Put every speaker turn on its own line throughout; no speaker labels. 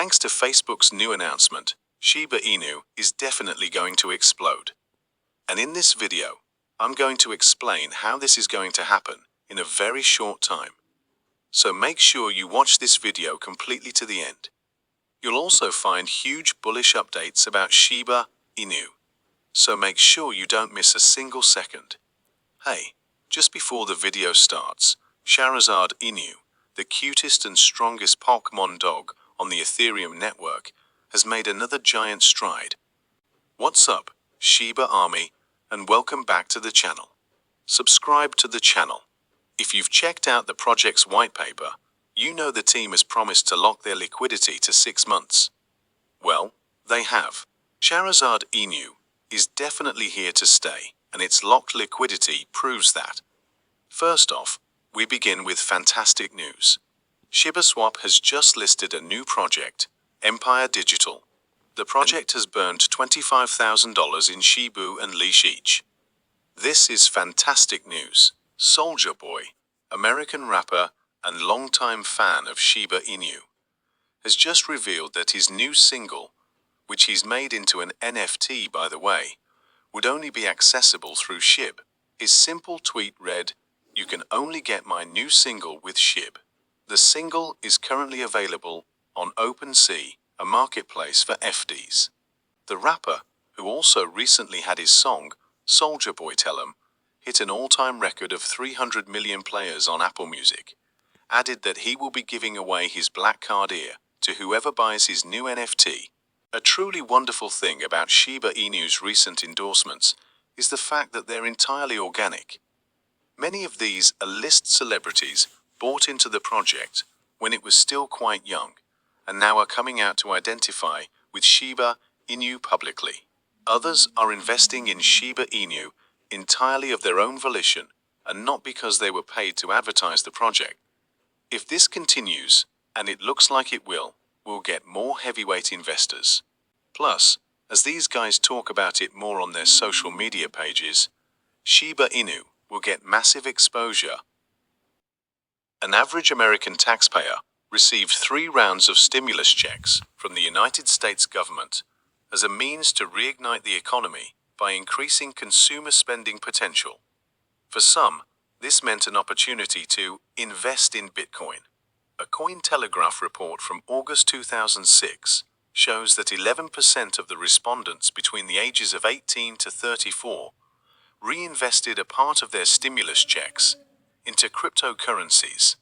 Thanks to Facebook's new announcement, Shiba Inu is definitely going to explode. And in this video, I'm going to explain how this is going to happen in a very short time. So make sure you watch this video completely to the end. You'll also find huge bullish updates about Shiba Inu. So make sure you don't miss a single second. Hey, just before the video starts, Shiba Inu, the cutest and strongest Pokemon dog on the Ethereum network, has made another giant stride. What's up, Shiba Army, and welcome back to the channel. Subscribe to the channel. If you've checked out the project's white paper, you know the team has promised to lock their liquidity to 6 months. Well, they have. Shiba Inu is definitely here to stay, and its locked liquidity proves that. First off, we begin with fantastic news. Shibaswap has just listed a new project, Empire Digital. The project has burned $25,000 in Shibu and Leash each. This is fantastic news. Soulja Boy, American rapper and longtime fan of Shiba Inu, has just revealed that his new single, which he's made into an NFT by the way, would only be accessible through SHIB. His simple tweet read, "You can only get my new single with SHIB." The single is currently available on OpenSea, a marketplace for FDs. The rapper, who also recently had his song, Soulja Boy Tell 'em, hit an all-time record of 300 million players on Apple Music, added that he will be giving away his black card ear to whoever buys his new NFT. A truly wonderful thing about Shiba Inu's recent endorsements is the fact that they're entirely organic. Many of these A-list celebrities bought into the project when it was still quite young, and now are coming out to identify with Shiba Inu publicly. Others are investing in Shiba Inu entirely of their own volition and not because they were paid to advertise the project. If this continues, and it looks like it will, we'll get more heavyweight investors. Plus, as these guys talk about it more on their social media pages, Shiba Inu will get massive exposure. An average American taxpayer received 3 rounds of stimulus checks from the United States government as a means to reignite the economy by increasing consumer spending potential. For some, this meant an opportunity to invest in Bitcoin. A Cointelegraph report from August 2006 shows that 11% of the respondents between the ages of 18 to 34 reinvested a part of their stimulus checks into cryptocurrencies.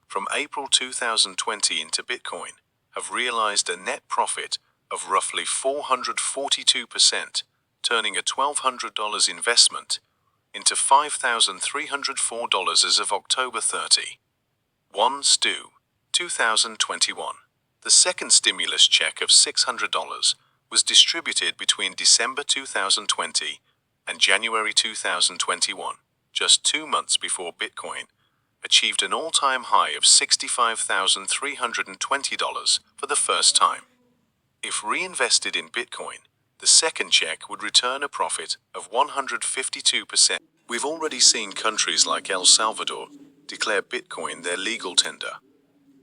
From April 2020 into Bitcoin, have realized a net profit of roughly 442%, turning a $1,200 investment into $5,304 as of October 30. 1 Stu, 2021. The second stimulus check of $600 was distributed between December 2020 and January 2021, just 2 months before Bitcoin achieved an all-time high of $65,320 for the first time. If reinvested in Bitcoin, the second check would return a profit of 152%. We've already seen countries like El Salvador declare Bitcoin their legal tender.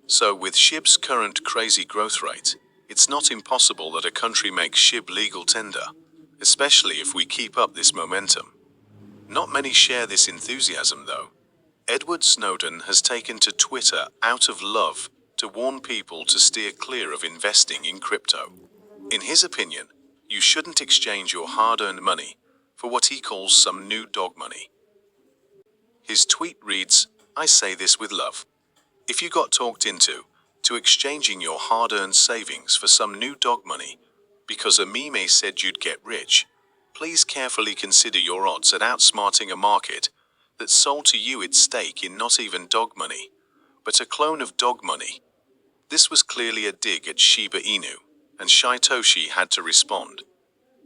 So with SHIB's current crazy growth rate, it's not impossible that a country makes SHIB legal tender, especially if we keep up this momentum. Not many share this enthusiasm though. Edward Snowden has taken to Twitter out of love to warn people to steer clear of investing in crypto. In his opinion, you shouldn't exchange your hard-earned money for what he calls some new dog money. His tweet reads, "I say this with love. If you got talked into exchanging your hard-earned savings for some new dog money because a meme said you'd get rich, please carefully consider your odds at outsmarting a market that sold to you its stake in not even dog money, but a clone of dog money." This was clearly a dig at Shiba Inu, and Shitoshi had to respond.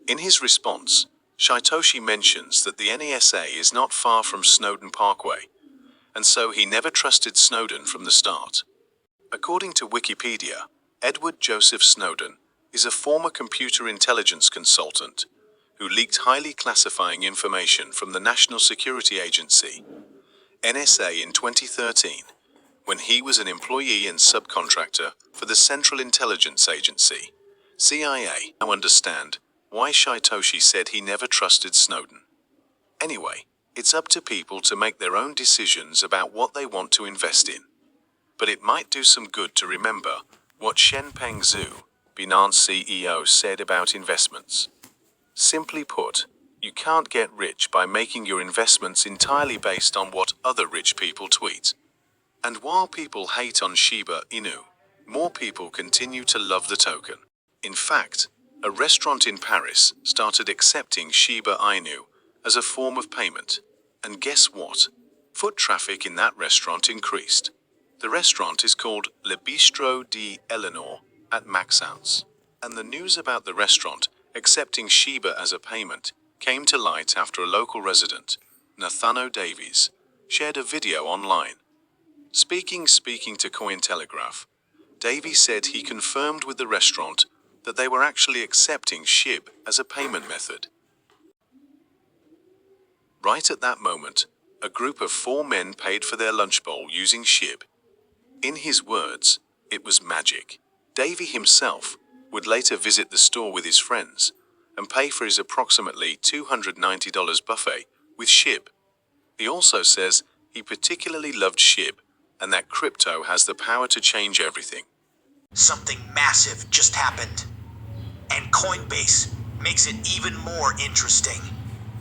In his response, Shitoshi mentions that the NASA is not far from Snowden Parkway, and so he never trusted Snowden from the start. According to Wikipedia, Edward Joseph Snowden is a former computer intelligence consultant who leaked highly classifying information from the National Security Agency, NSA, in 2013, when he was an employee and subcontractor for the Central Intelligence Agency, CIA. Now understand why Shitoshi said he never trusted Snowden. Anyway, it's up to people to make their own decisions about what they want to invest in. But it might do some good to remember what Shenpeng Zhu, Binance CEO, said about investments. Simply put, you can't get rich by making your investments entirely based on what other rich people tweet. And while people hate on Shiba Inu, more people continue to love the token. In fact, a restaurant in Paris started accepting Shiba Inu as a form of payment. And guess what? Foot traffic in that restaurant increased. The restaurant is called Le Bistrot d'Eleanor at Maxence. And the news about the restaurant accepting Shiba as a payment came to light after a local resident, Nathano Davies, shared a video online. Speaking to Cointelegraph, Davies said he confirmed with the restaurant that they were actually accepting SHIB as a payment method. Right at that moment, a group of 4 men paid for their lunch bowl using SHIB. In his words, it was magic. Davey himself would later visit the store with his friends and pay for his approximately $290 buffet with SHIB. He also says he particularly loved SHIB and that crypto has the power to change everything.
Something massive just happened, and Coinbase makes it even more interesting.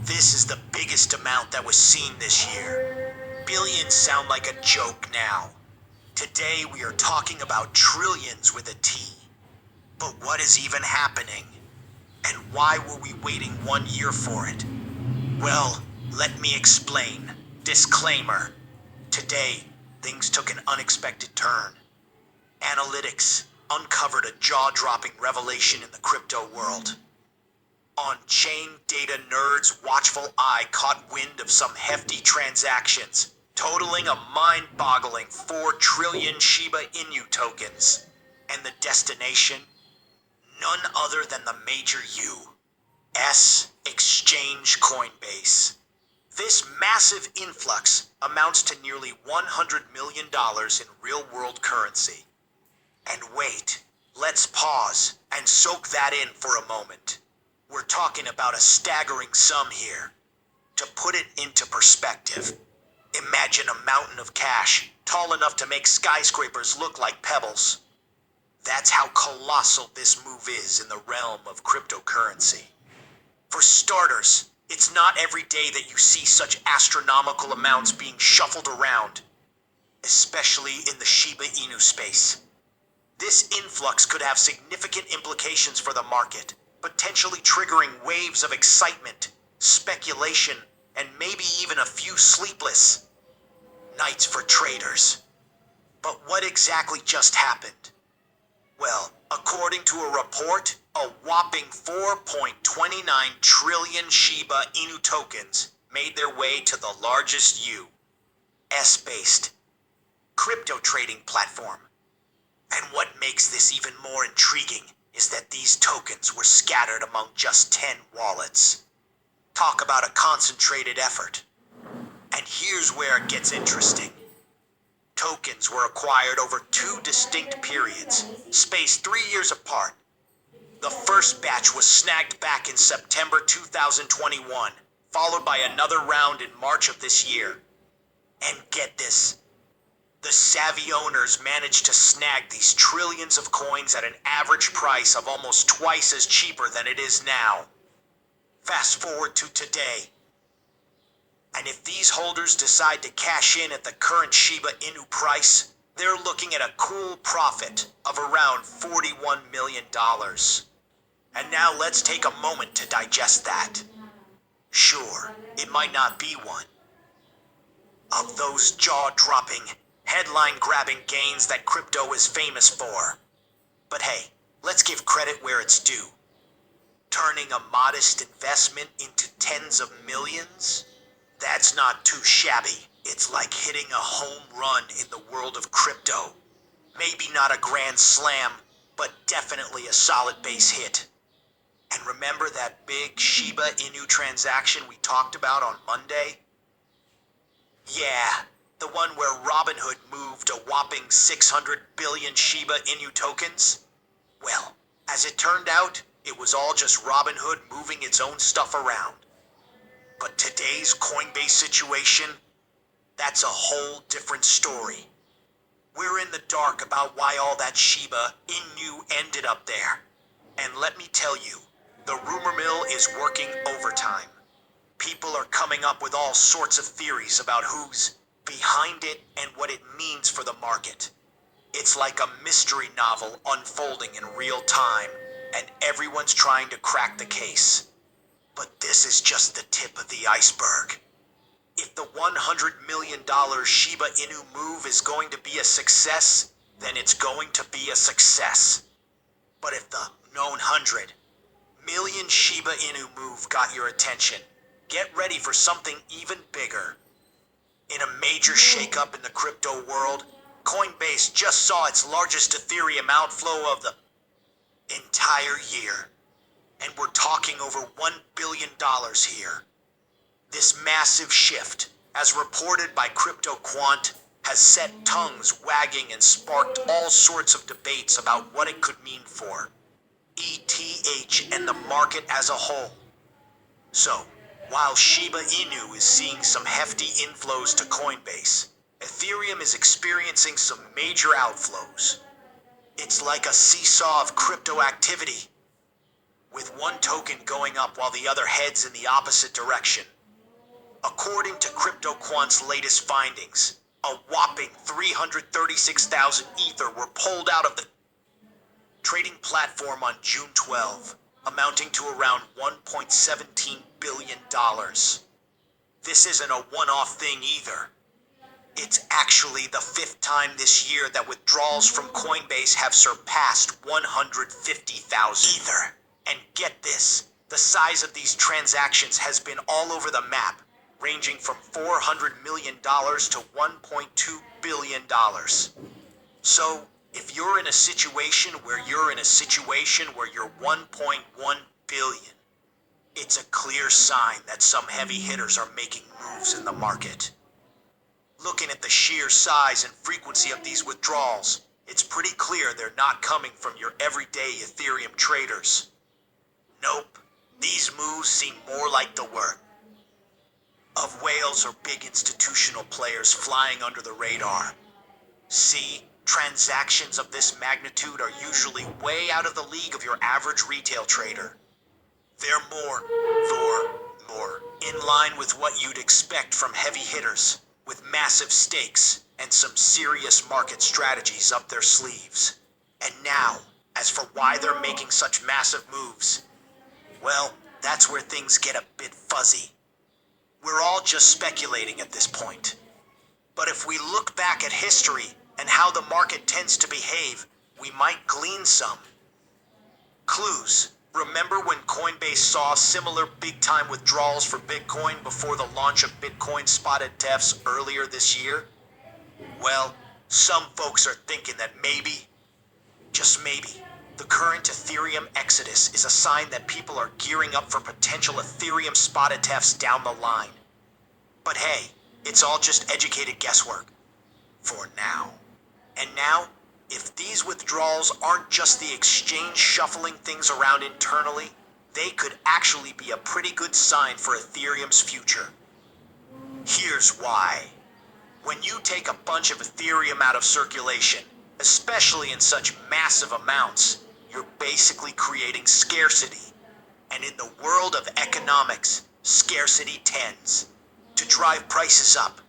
This is the biggest amount that was seen this year. Billions sound like a joke now. Today we are talking about trillions with a T. But what is even happening? And why were we waiting 1 year for it? Well, let me explain. Disclaimer. Today, things took an unexpected turn. Analytics uncovered a jaw-dropping revelation in the crypto world. On-chain data nerds' watchful eye caught wind of some hefty transactions, totaling a mind-boggling 4 trillion Shiba Inu tokens. And the destination? None other than the major U.S. exchange Coinbase. This massive influx amounts to nearly $100 million in real-world currency. And wait, let's pause and soak that in for a moment. We're talking about a staggering sum here. To put it into perspective, imagine a mountain of cash tall enough to make skyscrapers look like pebbles. That's how colossal this move is in the realm of cryptocurrency. For starters, it's not every day that you see such astronomical amounts being shuffled around, especially in the Shiba Inu space. This influx could have significant implications for the market, potentially triggering waves of excitement, speculation, and maybe even a few sleepless nights for traders. But what exactly just happened? Well, according to a report, a whopping 4.29 trillion Shiba Inu tokens made their way to the largest U.S.-based crypto trading platform. And what makes this even more intriguing is that these tokens were scattered among just 10 wallets. Talk about a concentrated effort. And here's where it gets interesting. Tokens were acquired over 2 distinct periods, spaced 3 years apart. The first batch was snagged back in September 2021, followed by another round in March of this year. And get this. The savvy owners managed to snag these trillions of coins at an average price of almost twice as cheaper than it is now. Fast forward to today. And if these holders decide to cash in at the current Shiba Inu price, they're looking at a cool profit of around $41 million. And now let's take a moment to digest that. Sure, it might not be one of those jaw-dropping, headline-grabbing gains that crypto is famous for. But hey, let's give credit where it's due. Turning a modest investment into tens of millions? That's not too shabby. It's like hitting a home run in the world of crypto. Maybe not a grand slam, but definitely a solid base hit. And remember that big Shiba Inu transaction we talked about on Monday? Yeah, The one where Robinhood moved a whopping 600 billion Shiba Inu tokens? Well, as it turned out, it was all just Robinhood moving its own stuff around. But today's Coinbase situation, that's a whole different story. We're in the dark about why all that Shiba Inu ended up there. And let me tell you, the rumor mill is working overtime. People are coming up with all sorts of theories about who's behind it and what it means for the market. It's like a mystery novel unfolding in real time, and everyone's trying to crack the case. But this is just the tip of the iceberg. If the $100 million Shiba Inu move is going to be a success, then it's going to be a success. But if the known 100 million Shiba Inu move got your attention, get ready for something even bigger. In a major shakeup in the crypto world, Coinbase just saw its largest Ethereum outflow of the entire year. And we're talking over $1 billion here. This massive shift, as reported by CryptoQuant, has set tongues wagging and sparked all sorts of debates about what it could mean for ETH and the market as a whole. So, while Shiba Inu is seeing some hefty inflows to Coinbase, Ethereum is experiencing some major outflows. It's like a seesaw of crypto activity, with one token going up while the other heads in the opposite direction. According to CryptoQuant's latest findings, a whopping 336,000 Ether were pulled out of the trading platform on June 12, amounting to around $1.17 billion. This isn't a one-off thing either. It's actually the 5th time this year that withdrawals from Coinbase have surpassed 150,000 Ether. And get this, the size of these transactions has been all over the map, ranging from $400 million to $1.2 billion. So, if you're in a situation where you're 1.1 billion, it's a clear sign that some heavy hitters are making moves in the market. Looking at the sheer size and frequency of these withdrawals, it's pretty clear they're not coming from your everyday Ethereum traders. Nope, these moves seem more like the work of whales or big institutional players flying under the radar. See, transactions of this magnitude are usually way out of the league of your average retail trader. They're more in line with what you'd expect from heavy hitters, with massive stakes and some serious market strategies up their sleeves. And now, as for why they're making such massive moves, well, that's where things get a bit fuzzy. We're all just speculating at this point. But if we look back at history and how the market tends to behave, we might glean some clues. Remember when Coinbase saw similar big-time withdrawals for Bitcoin before the launch of Bitcoin spot ETFs earlier this year? Well, some folks are thinking that maybe, just maybe, the current Ethereum exodus is a sign that people are gearing up for potential Ethereum spot ETFs down the line. But hey, it's all just educated guesswork. For now. And now, if these withdrawals aren't just the exchange shuffling things around internally, they could actually be a pretty good sign for Ethereum's future. Here's why. When you take a bunch of Ethereum out of circulation, especially in such massive amounts, you're basically creating scarcity. And in the world of economics, scarcity tends to drive prices up.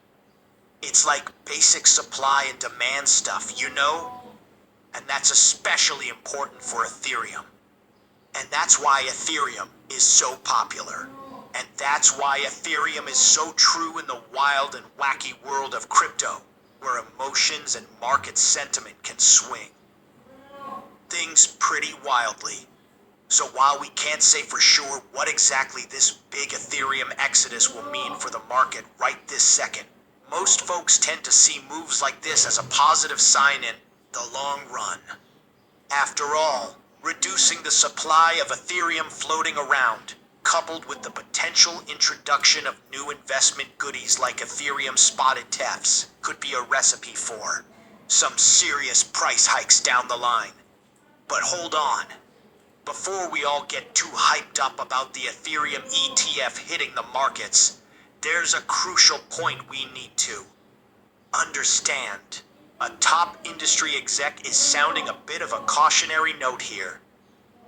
It's like basic supply and demand stuff, you know? And that's especially important for Ethereum. And that's why Ethereum is so popular. And that's why Ethereum is so true in the wild and wacky world of crypto, where emotions and market sentiment can swing things pretty wildly. So while we can't say for sure what exactly this big Ethereum exodus will mean for the market right this second, most folks tend to see moves like this as a positive sign in the long run. After all, reducing the supply of Ethereum floating around coupled with the potential introduction of new investment goodies like Ethereum spotted ETFs, could be a recipe for some serious price hikes down the line. But hold on. Before we all get too hyped up about the Ethereum ETF hitting the markets, there's a crucial point we need to understand. A top industry exec is sounding a bit of a cautionary note here.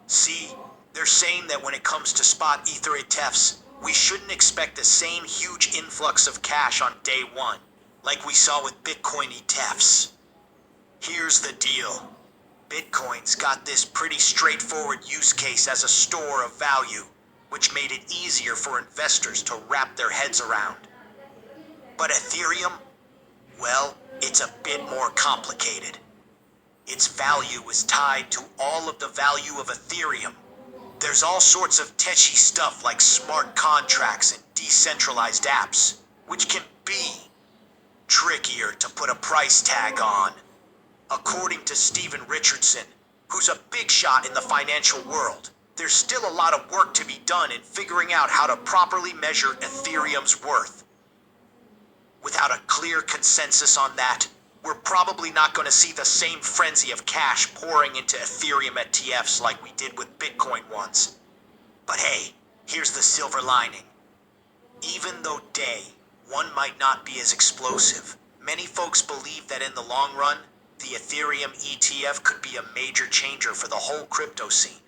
See, they're saying that when it comes to spot Ether ETFs, we shouldn't expect the same huge influx of cash on day one, like we saw with Bitcoin ETFs. Here's the deal. Bitcoin's got this pretty straightforward use case as a store of value, which made it easier for investors to wrap their heads around. But Ethereum? Well, it's a bit more complicated. Its value is tied to all of the value of Ethereum. There's all sorts of tetchy stuff like smart contracts and decentralized apps, which can be trickier to put a price tag on. According to Stephen Richardson, who's a big shot in the financial world, there's still a lot of work to be done in figuring out how to properly measure Ethereum's worth. Without a clear consensus on that, we're probably not going to see the same frenzy of cash pouring into Ethereum ETFs like we did with Bitcoin once. But hey, here's the silver lining. Even though day one might not be as explosive, many folks believe that in the long run, the Ethereum ETF could be a major changer for the whole crypto scene.